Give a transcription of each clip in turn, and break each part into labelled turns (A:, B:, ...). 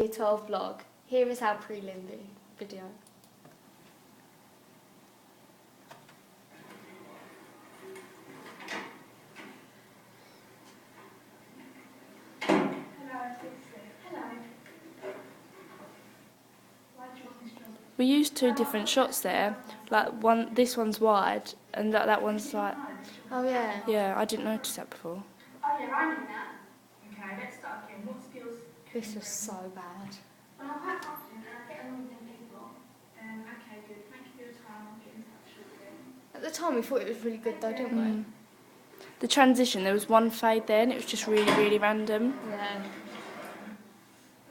A: Year 12 vlog. Here is our prelim video.
B: We used 2 different shots there. Like this one's wide, and that one's like.
A: Oh yeah.
B: Yeah, I didn't notice that before.
C: Oh yeah, I knew that. Okay, let's start again. What skills?
A: This was so bad.
C: Well, I'm quite confident and I get along with them people. Okay, good. Thank you for your time. I'll get in touch with you.
A: At the time we thought it was really good though, didn't we?
B: The transition, there was one fade there, and it was just really, really random.
A: Yeah.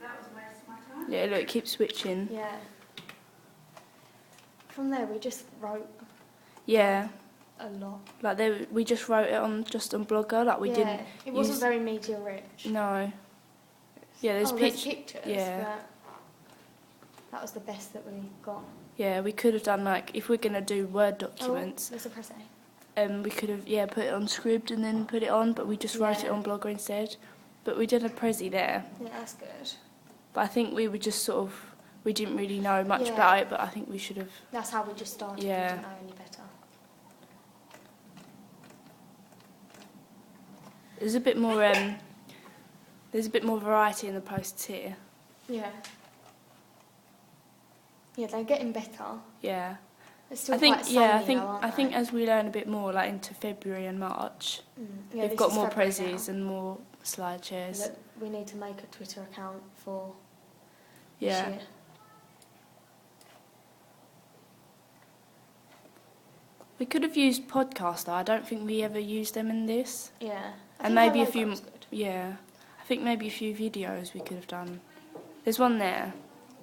C: That was a waste of my time.
B: Yeah, look, it keeps switching.
A: Yeah. From there we just wrote
B: Yeah.
A: a lot.
B: Like we just wrote it on Blogger. Like we didn't.
A: It wasn't very media rich.
B: No. Yeah, there's
A: pictures.
B: Yeah.
A: But that was the best that we got.
B: Yeah, we could have done like if we're gonna do Word documents.
A: There's a press
B: We could have put it on Scribd and then put it on, but we just wrote it on Blogger instead. But we did a Prezi there.
A: Yeah, that's good.
B: But I think we were just we didn't really know much about it, but I think we should have.
A: That's how we just started.
B: Yeah.
A: We didn't know any better.
B: There's a bit more. There's a bit more variety in the posts here.
A: Yeah. Yeah, they're getting better.
B: Yeah.
A: They're still
B: I think
A: quite samey though,
B: I think as we learn a bit more, like into February and March, we've got more Prezis and more slide chairs.
A: Look, we need to make a Twitter account for
B: Yeah.
A: this year.
B: We could have used Podcaster. I don't think we ever used them in this.
A: Yeah.
B: And maybe a few. Yeah. I think maybe a few videos we could have done. There's one there.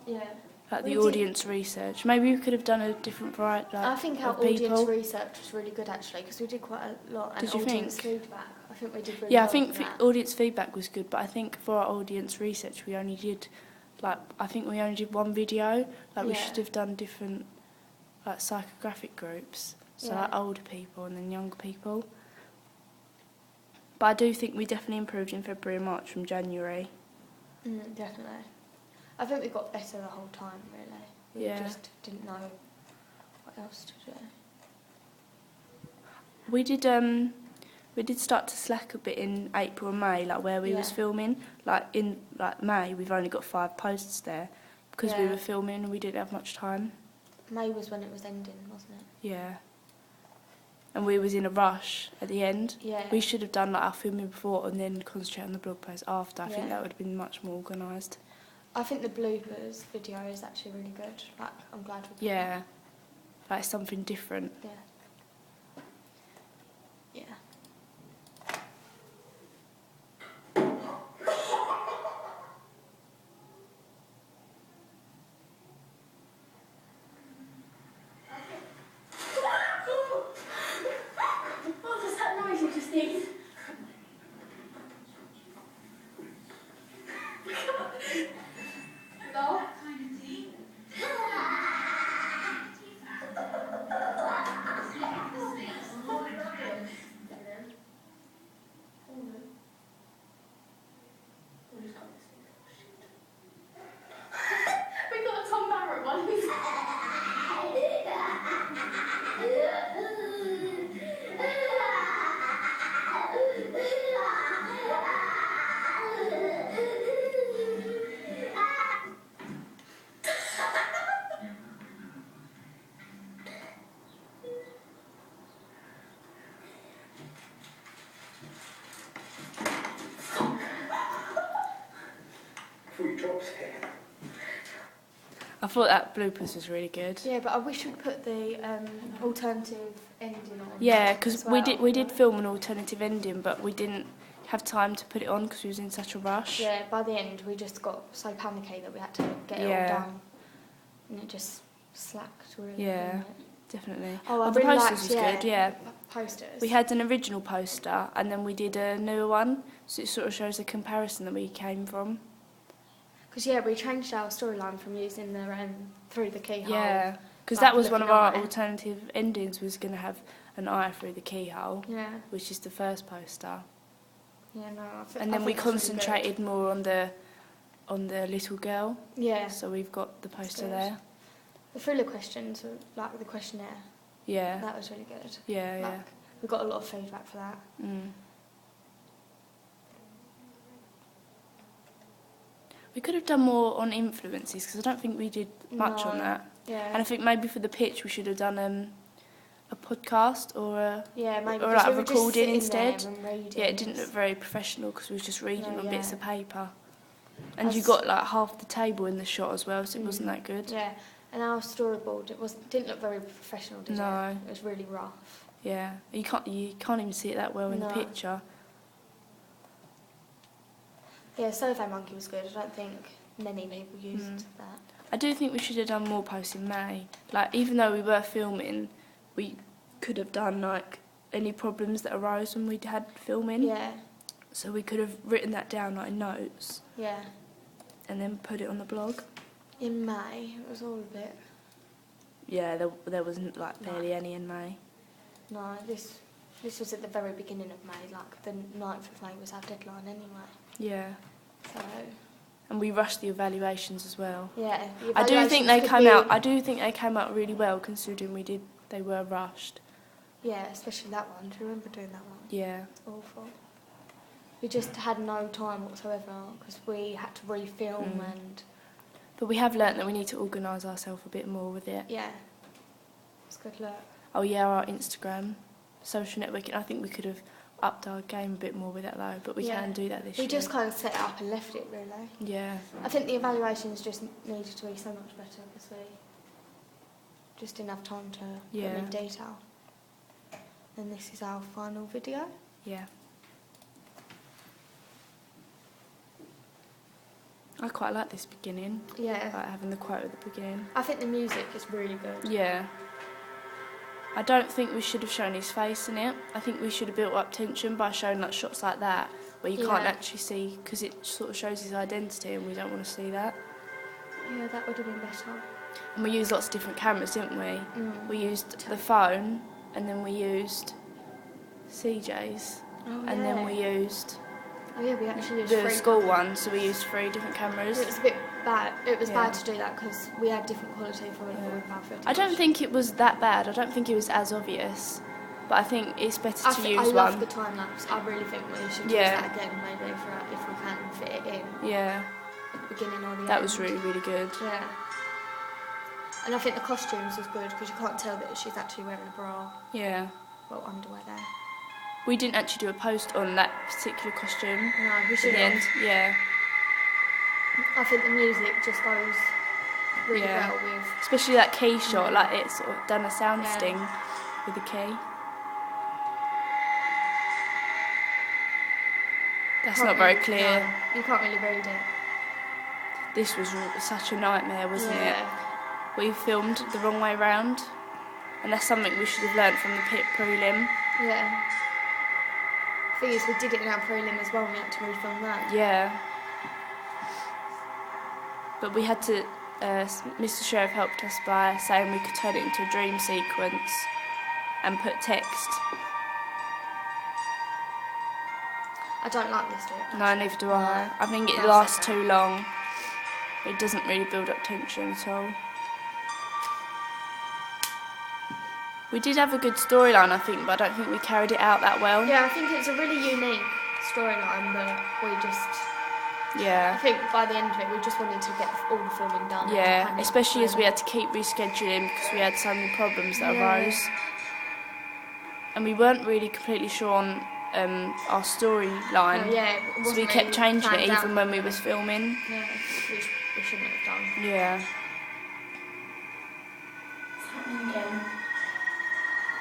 A: Yeah.
B: Like the audience research. Maybe we could have done a different variety. Like,
A: I think our
B: of people.
A: audience research was really good actually because we did quite a lot. And
B: Did you
A: audience
B: think?
A: feedback. I think we did really
B: Yeah,
A: well
B: I think
A: with that.
B: audience feedback was good, but I think for our audience research we only did, I think we only did one video. Like we should have done different, like psychographic groups. So like older people and then younger people. But I do think we definitely improved in February and March from January.
A: Definitely. I think we got better the whole time really. We just didn't know what else to do.
B: We did start to slack a bit in April and May, like where we was filming. Like in May, we've only got 5 posts there because we were filming and we didn't have much time.
A: May was when it was ending, wasn't it?
B: Yeah. And we was in a rush at the end.
A: Yeah.
B: We should have done like our filming before and then concentrate on the blog post after. I think that would have been much more organised.
A: I think the bloopers video is actually really good. Like, I'm glad we did
B: Yeah. Like something different.
A: Yeah. Yeah.
C: What was that noise you just did? Hello? We got a Tom Barrett one.
B: I thought that bloopers was really good.
A: Yeah, but I wish we'd put the alternative ending on.
B: Yeah, because
A: as well.
B: we did film an alternative ending, but we didn't have time to put it on because we was in such a rush.
A: Yeah, by the end we just got so panicky that we had to get it all done. And it just slacked really.
B: Yeah,
A: didn't it?
B: definitely.
A: Oh, I
B: the
A: really
B: posters
A: liked,
B: was good, yeah.
A: Posters.
B: We had an original poster and then we did a newer one, so it sort of shows the comparison that we came from.
A: Because we changed our storyline from using the through the keyhole.
B: Yeah, because
A: like
B: that was one of
A: looking
B: our
A: eye.
B: alternative endings, was going to have an eye through the keyhole,
A: Yeah.
B: which is the first poster.
A: Yeah, no.
B: And then we concentrated more on on the little girl.
A: Yeah.
B: So we've got the poster
A: good.
B: there.
A: The thriller questions, like the questionnaire,
B: Yeah.
A: that was really good.
B: Yeah,
A: Like, we got a lot of feedback for that.
B: Mm. We could have done more on influences because I don't think we did much on that.
A: Yeah.
B: And I think maybe for the pitch we should have done a podcast or a
A: maybe
B: or
A: because
B: like
A: we
B: a
A: were just
B: recording
A: sitting there
B: instead.
A: and reading.
B: Yeah, it didn't look very professional because we was just reading
A: No,
B: on bits
A: yeah.
B: of paper. And
A: Us-
B: you got like half the table in the shot as well, so it wasn't that good.
A: Yeah, and our storyboard didn't look very professional, did
B: No.
A: it? It was really rough.
B: Yeah, you can't even see it that well in the
A: No.
B: picture.
A: Yeah, Survey Monkey was good. I don't think many people used that.
B: I do think we should have done more posts in May. Like, even though we were filming, we could have done like any problems that arose when we had filming.
A: Yeah,
B: So we could have written that down like in notes
A: yeah.
B: and then put it on the blog.
A: In May, it was all a bit.
B: Yeah, there wasn't like barely any in May.
A: No, this was at the very beginning of May. Like the 9th of May was our deadline anyway.
B: Yeah.
A: So
B: And we rushed the evaluations as well.
A: yeah, the
B: I do think
A: evaluations
B: they
A: could
B: came
A: be-
B: out. I do think they came out really well considering they were rushed.
A: Yeah, especially that one. Do you remember doing that one?
B: Yeah.
A: Awful. We just had no time whatsoever because we had to refilm and
B: But we have learnt that we need to organise ourselves a bit more with it.
A: yeah, it's good luck.
B: Oh yeah, our Instagram, social networking. I think we could have upped our game a bit more with that though, but we
A: Yeah.
B: can do that this
A: We
B: year.
A: just kind of set it up and left it really.
B: Yeah.
A: I think the evaluations just needed to be so much better because we just didn't have time to put them in
B: Yeah.
A: detail. And this is our final video.
B: Yeah. I quite like this beginning,
A: Yeah,
B: like having the quote at the beginning.
A: I think the music is really good.
B: Yeah. I don't think we should have shown his face in it. I think we should have built up tension by showing like shots like that where you can't
A: Yeah.
B: actually see because it sort of shows his identity and we don't want to see that.
A: Yeah, that would have been better.
B: And we used lots of different cameras, didn't we?
A: Mm.
B: We used the phone and then we used CJ's
A: Oh,
B: and then we used
A: Oh yeah, we actually used
B: the
A: three.
B: school one, so we used 3 different cameras.
A: It was a bit bad. It was
B: Yeah.
A: bad to do that because we had different quality for
B: Yeah.
A: all of our footage.
B: I don't think it was that bad. I don't think it was as obvious. But I think it's better to
A: I
B: use
A: love
B: one.
A: the time lapse. I really think we should
B: Yeah.
A: use that again, maybe if we can fit it in
B: Yeah,
A: at the beginning or the end.
B: that was really, really good.
A: Yeah. And I think the costumes was good because you can't tell that she's actually wearing a bra.
B: Yeah.
A: Well, underwear there.
B: We didn't actually do a post on that particular costume
A: No, we
B: at
A: should
B: the end.
A: have.
B: Yeah.
A: I think the music just goes really
B: Yeah.
A: well with.
B: Especially that key shot, like it's sort of done a sound
A: Yeah.
B: sting with the key. That's
A: Can't
B: not very
A: really-
B: clear.
A: no, you can't really read it.
B: This was such a nightmare, wasn't it?
A: Yeah.
B: We filmed the wrong way round. And that's something we should have learnt from the pit prelim.
A: Yeah. Thing is, we did it in our prelim as well, and we had to refilm that.
B: Yeah. But we had to, Mr. Sheriff helped us by saying we could turn it into a dream sequence and put text.
A: I don't like this bit.
B: No, neither do I.
A: No.
B: I think it
A: That's
B: lasts
A: okay.
B: too long. It doesn't really build up tension at all. We did have a good storyline, I think, but I don't think we carried it out that well.
A: Yeah, I think it's a really unique storyline, but we just. I
B: Yeah.
A: think by the end of it, we just wanted to get all the filming done.
B: Yeah,
A: and
B: especially as we
A: really-
B: had to keep rescheduling because we had so many problems that
A: Yeah.
B: arose. And we weren't really completely sure on our storyline.
A: No, yeah, it
B: So we
A: wasn't
B: kept
A: really
B: changing it
A: planned out
B: even when we
A: properly.
B: was filming.
A: Yeah, which we shouldn't have done.
B: Yeah.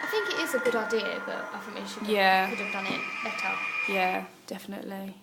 A: I think it is a good idea, but I think we should have,
B: Yeah.
A: could have done it better.
B: Yeah, definitely.